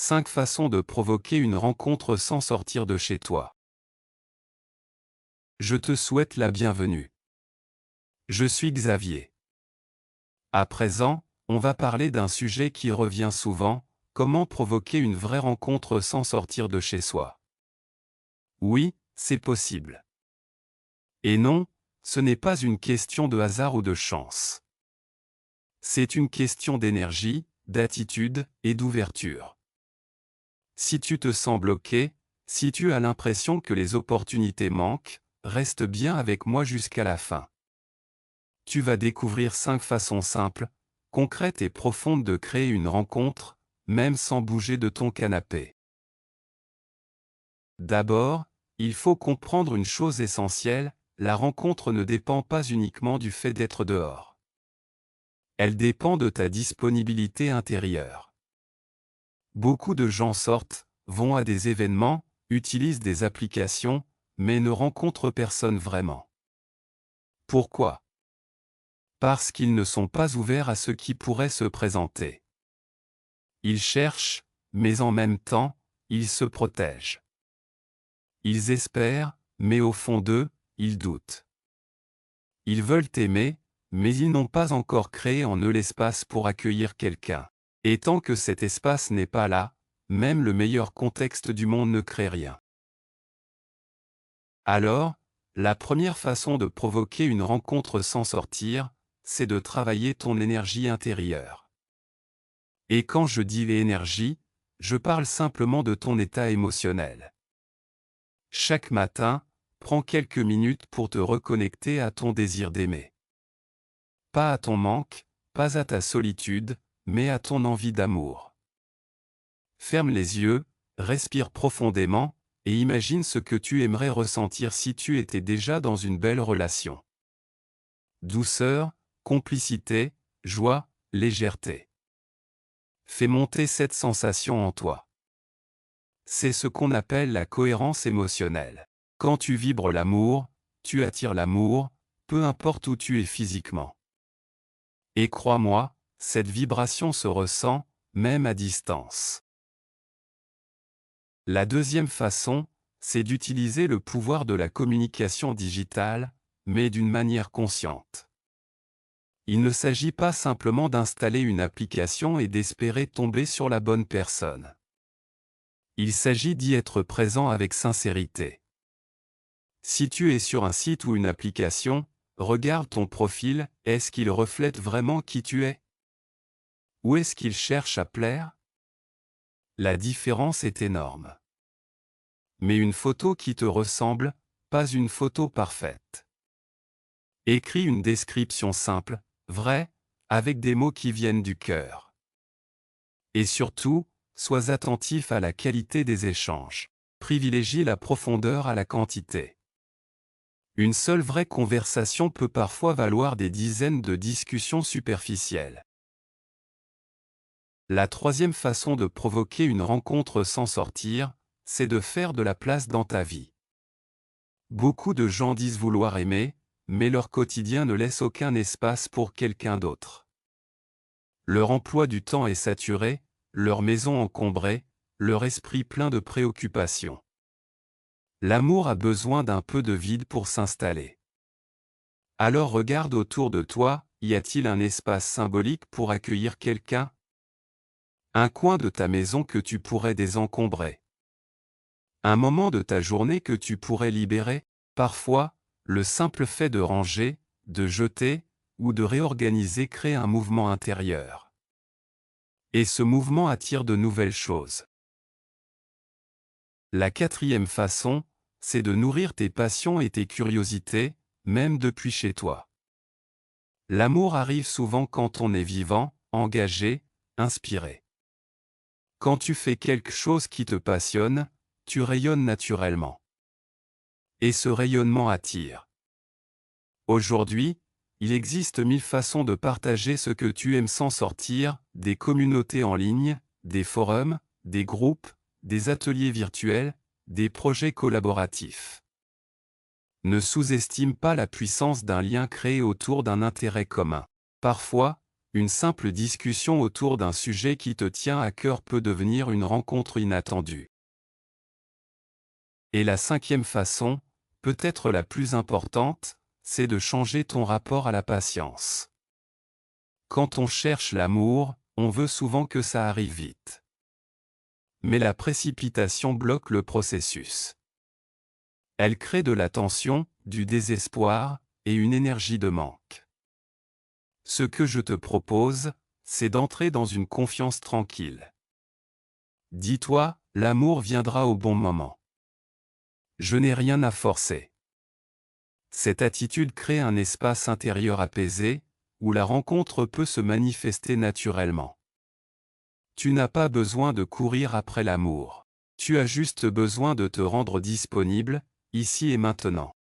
5 façons de provoquer une rencontre sans sortir de chez toi. Je te souhaite la bienvenue. Je suis Xavier. À présent, on va parler d'un sujet qui revient souvent, comment provoquer une vraie rencontre sans sortir de chez soi. Oui, c'est possible. Et non, ce n'est pas une question de hasard ou de chance. C'est une question d'énergie, d'attitude et d'ouverture. Si tu te sens bloqué, si tu as l'impression que les opportunités manquent, reste bien avec moi jusqu'à la fin. Tu vas découvrir 5 façons simples, concrètes et profondes de créer une rencontre, même sans bouger de ton canapé. D'abord, il faut comprendre une chose essentielle, la rencontre ne dépend pas uniquement du fait d'être dehors. Elle dépend de ta disponibilité intérieure. Beaucoup de gens sortent, vont à des événements, utilisent des applications, mais ne rencontrent personne vraiment. Pourquoi ? Parce qu'ils ne sont pas ouverts à ce qui pourrait se présenter. Ils cherchent, mais en même temps, ils se protègent. Ils espèrent, mais au fond d'eux, ils doutent. Ils veulent aimer, mais ils n'ont pas encore créé en eux l'espace pour accueillir quelqu'un. Et tant que cet espace n'est pas là, même le meilleur contexte du monde ne crée rien. Alors, la première façon de provoquer une rencontre sans sortir, c'est de travailler ton énergie intérieure. Et quand je dis l'énergie, je parle simplement de ton état émotionnel. Chaque matin, prends quelques minutes pour te reconnecter à ton désir d'aimer. Pas à ton manque, pas à ta solitude, mais à ton envie d'amour. Ferme les yeux, respire profondément, et imagine ce que tu aimerais ressentir si tu étais déjà dans une belle relation. Douceur, complicité, joie, légèreté. Fais monter cette sensation en toi. C'est ce qu'on appelle la cohérence émotionnelle. Quand tu vibres l'amour, tu attires l'amour, peu importe où tu es physiquement. Et crois-moi, cette vibration se ressent, même à distance. La deuxième façon, c'est d'utiliser le pouvoir de la communication digitale, mais d'une manière consciente. Il ne s'agit pas simplement d'installer une application et d'espérer tomber sur la bonne personne. Il s'agit d'y être présent avec sincérité. Si tu es sur un site ou une application, regarde ton profil, est-ce qu'il reflète vraiment qui tu es? Ou est-ce qu'il cherche à plaire? La différence est énorme. Mais une photo qui te ressemble, pas une photo parfaite. Écris une description simple, vraie, avec des mots qui viennent du cœur. Et surtout, sois attentif à la qualité des échanges. Privilégie la profondeur à la quantité. Une seule vraie conversation peut parfois valoir des dizaines de discussions superficielles. La troisième façon de provoquer une rencontre sans sortir, c'est de faire de la place dans ta vie. Beaucoup de gens disent vouloir aimer, mais leur quotidien ne laisse aucun espace pour quelqu'un d'autre. Leur emploi du temps est saturé, leur maison encombrée, leur esprit plein de préoccupations. L'amour a besoin d'un peu de vide pour s'installer. Alors regarde autour de toi, y a-t-il un espace symbolique pour accueillir quelqu'un? Un coin de ta maison que tu pourrais désencombrer? Un moment de ta journée que tu pourrais libérer? Parfois, le simple fait de ranger, de jeter, ou de réorganiser crée un mouvement intérieur. Et ce mouvement attire de nouvelles choses. La quatrième façon, c'est de nourrir tes passions et tes curiosités, même depuis chez toi. L'amour arrive souvent quand on est vivant, engagé, inspiré. Quand tu fais quelque chose qui te passionne, tu rayonnes naturellement. Et ce rayonnement attire. Aujourd'hui, il existe 1000 façons de partager ce que tu aimes sans sortir, des communautés en ligne, des forums, des groupes, des ateliers virtuels, des projets collaboratifs. Ne sous-estime pas la puissance d'un lien créé autour d'un intérêt commun. Parfois, une simple discussion autour d'un sujet qui te tient à cœur peut devenir une rencontre inattendue. Et la cinquième façon, peut-être la plus importante, c'est de changer ton rapport à la patience. Quand on cherche l'amour, on veut souvent que ça arrive vite. Mais la précipitation bloque le processus. Elle crée de la tension, du désespoir, et une énergie de manque. Ce que je te propose, c'est d'entrer dans une confiance tranquille. Dis-toi, l'amour viendra au bon moment. Je n'ai rien à forcer. Cette attitude crée un espace intérieur apaisé, où la rencontre peut se manifester naturellement. Tu n'as pas besoin de courir après l'amour. Tu as juste besoin de te rendre disponible, ici et maintenant.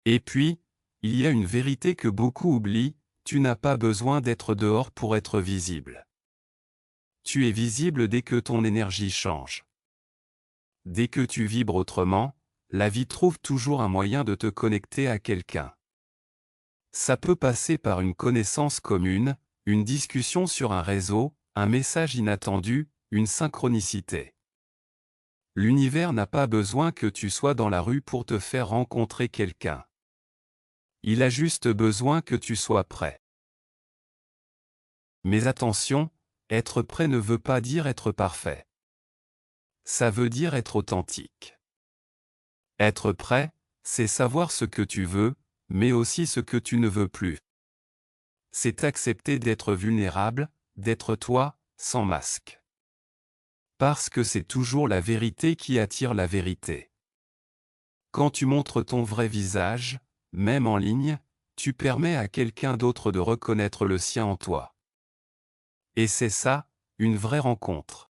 Et puis, il y a une vérité que beaucoup oublient, tu n'as pas besoin d'être dehors pour être visible. Tu es visible dès que ton énergie change. Dès que tu vibres autrement, la vie trouve toujours un moyen de te connecter à quelqu'un. Ça peut passer par une connaissance commune, une discussion sur un réseau, un message inattendu, une synchronicité. L'univers n'a pas besoin que tu sois dans la rue pour te faire rencontrer quelqu'un. Il a juste besoin que tu sois prêt. Mais attention, être prêt ne veut pas dire être parfait. Ça veut dire être authentique. Être prêt, c'est savoir ce que tu veux, mais aussi ce que tu ne veux plus. C'est accepter d'être vulnérable, d'être toi, sans masque. Parce que c'est toujours la vérité qui attire la vérité. Quand tu montres ton vrai visage, même en ligne, tu permets à quelqu'un d'autre de reconnaître le sien en toi. Et c'est ça, une vraie rencontre.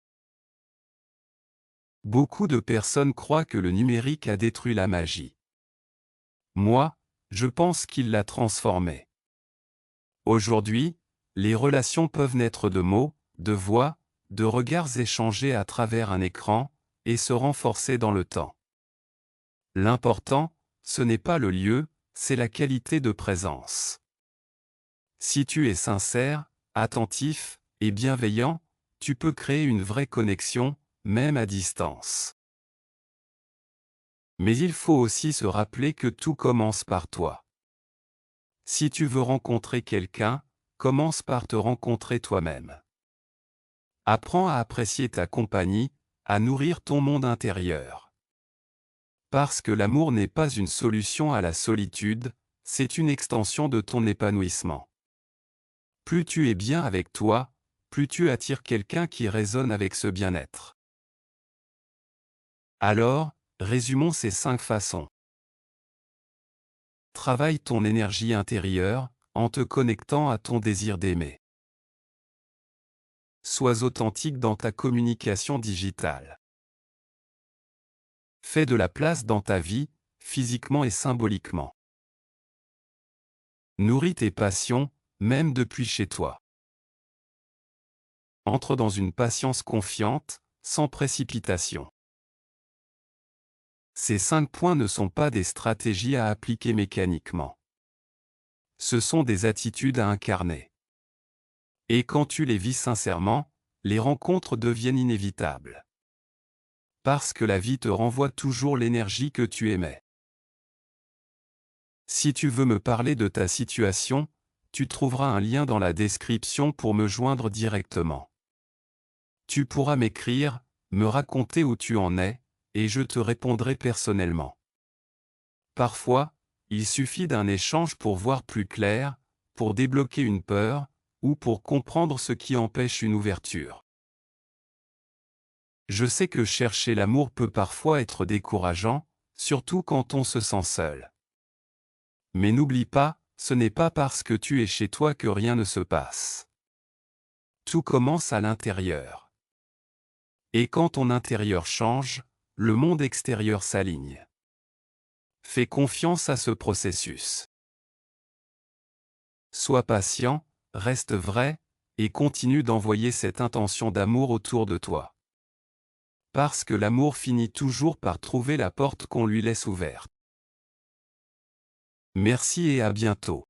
Beaucoup de personnes croient que le numérique a détruit la magie. Moi, je pense qu'il l'a transformée. Aujourd'hui, les relations peuvent naître de mots, de voix, de regards échangés à travers un écran, et se renforcer dans le temps. L'important, ce n'est pas le lieu, c'est la qualité de présence. Si tu es sincère, attentif, et bienveillant, tu peux créer une vraie connexion, même à distance. Mais il faut aussi se rappeler que tout commence par toi. Si tu veux rencontrer quelqu'un, commence par te rencontrer toi-même. Apprends à apprécier ta compagnie, à nourrir ton monde intérieur. Parce que l'amour n'est pas une solution à la solitude, c'est une extension de ton épanouissement. Plus tu es bien avec toi, plus tu attires quelqu'un qui résonne avec ce bien-être. Alors, résumons ces 5 façons. Travaille ton énergie intérieure, en te connectant à ton désir d'aimer. Sois authentique dans ta communication digitale. Fais de la place dans ta vie, physiquement et symboliquement. Nourris tes passions, même depuis chez toi. Entre dans une patience confiante, sans précipitation. Ces 5 points ne sont pas des stratégies à appliquer mécaniquement. Ce sont des attitudes à incarner. Et quand tu les vis sincèrement, les rencontres deviennent inévitables. Parce que la vie te renvoie toujours l'énergie que tu émets. Si tu veux me parler de ta situation, tu trouveras un lien dans la description pour me joindre directement. Tu pourras m'écrire, me raconter où tu en es, et je te répondrai personnellement. Parfois, il suffit d'un échange pour voir plus clair, pour débloquer une peur, ou pour comprendre ce qui empêche une ouverture. Je sais que chercher l'amour peut parfois être décourageant, surtout quand on se sent seul. Mais n'oublie pas, ce n'est pas parce que tu es chez toi que rien ne se passe. Tout commence à l'intérieur. Et quand ton intérieur change, le monde extérieur s'aligne. Fais confiance à ce processus. Sois patient, reste vrai, et continue d'envoyer cette intention d'amour autour de toi. Parce que l'amour finit toujours par trouver la porte qu'on lui laisse ouverte. Merci et à bientôt.